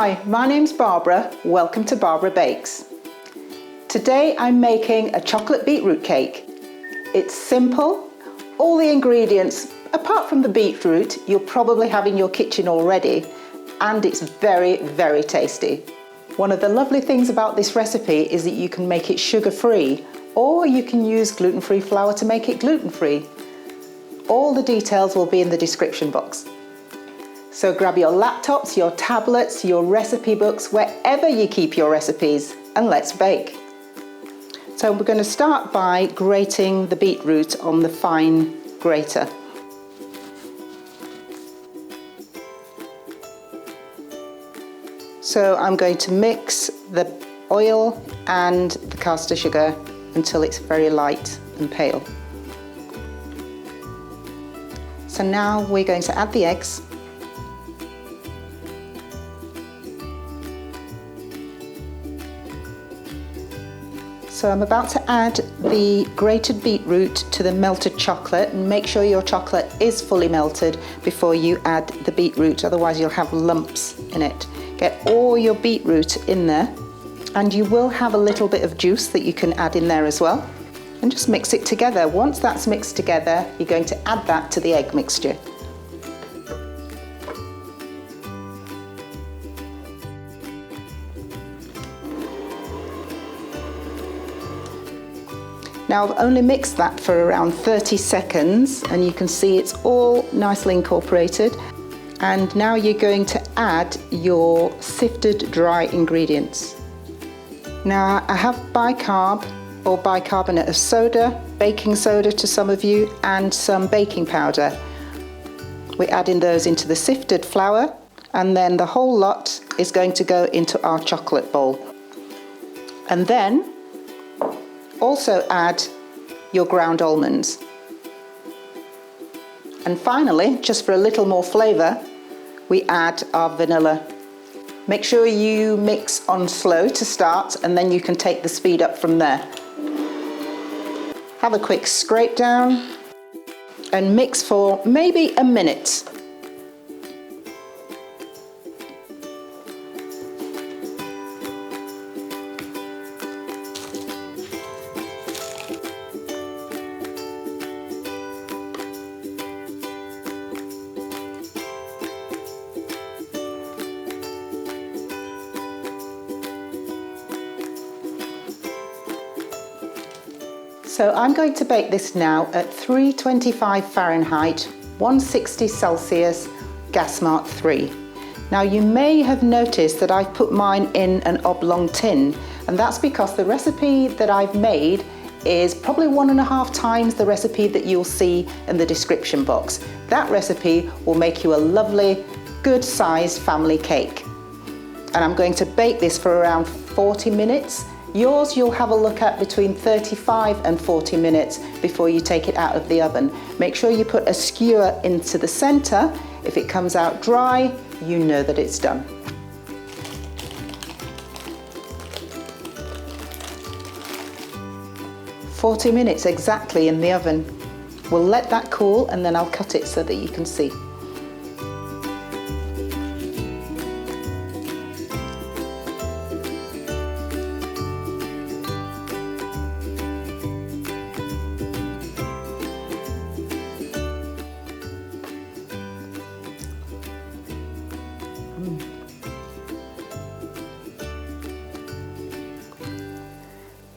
Hi, my name's Barbara. Welcome to Barbara Bakes. Today I'm making a chocolate beetroot cake. It's simple. All the ingredients, apart from the beetroot, you'll probably have in your kitchen already, and it's very, very tasty. One of the lovely things about this recipe is that you can make it sugar-free, or you can use gluten-free flour to make it gluten-free. All the details will be in the description box. So grab your laptops, your tablets, your recipe books, wherever you keep your recipes, and let's bake. So we're going to start by grating the beetroot on the fine grater. So I'm going to mix the oil and the caster sugar until it's very light and pale. So now we're going to add the eggs. So I'm about to add the grated beetroot to the melted chocolate, and make sure your chocolate is fully melted before you add the beetroot, otherwise you'll have lumps in it. Get all your beetroot in there, and you will have a little bit of juice that you can add in there as well. And just mix it together. Once that's mixed together, you're going to add that to the egg mixture. Now I've only mixed that for around 30 seconds, and you can see it's all nicely incorporated. And now you're going to add your sifted dry ingredients. Now I have bicarb or bicarbonate of soda, baking soda to some of you, and some baking powder. We're adding those into the sifted flour, and then the whole lot is going to go into our chocolate bowl. And then also add your ground almonds. And finally, just for a little more flavour, we add our vanilla. Make sure you mix on slow to start, and then you can take the speed up from there. Have a quick scrape down and mix for maybe a minute. So I'm going to bake this now at 325 Fahrenheit, 160 Celsius, gas mark 3. Now you may have noticed that I've put mine in an oblong tin, and that's because the recipe that I've made is probably 1.5 times the recipe that you'll see in the description box. That recipe will make you a lovely, good sized family cake. And I'm going to bake this for around 40 minutes. Yours you'll have a look at between 35 and 40 minutes before you take it out of the oven. Make sure you put a skewer into the center. If it comes out dry, you know that it's done. "40 minutes exactly in the oven. We'll let that cool, and then I'll cut it so that you can see.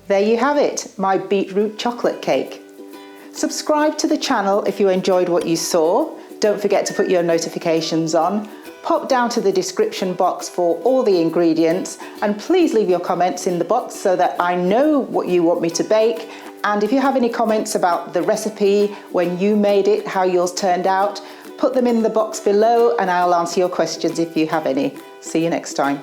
There you have it, my beetroot chocolate cake. Subscribe to the channel if you enjoyed what you saw. Don't forget to put your notifications on. Pop down to the description box for all the ingredients, and please leave your comments in the box so that I know what you want me to bake. And if you have any comments about the recipe, when you made it, how yours turned out, put them in the box below and I'll answer your questions if you have any. See you next time.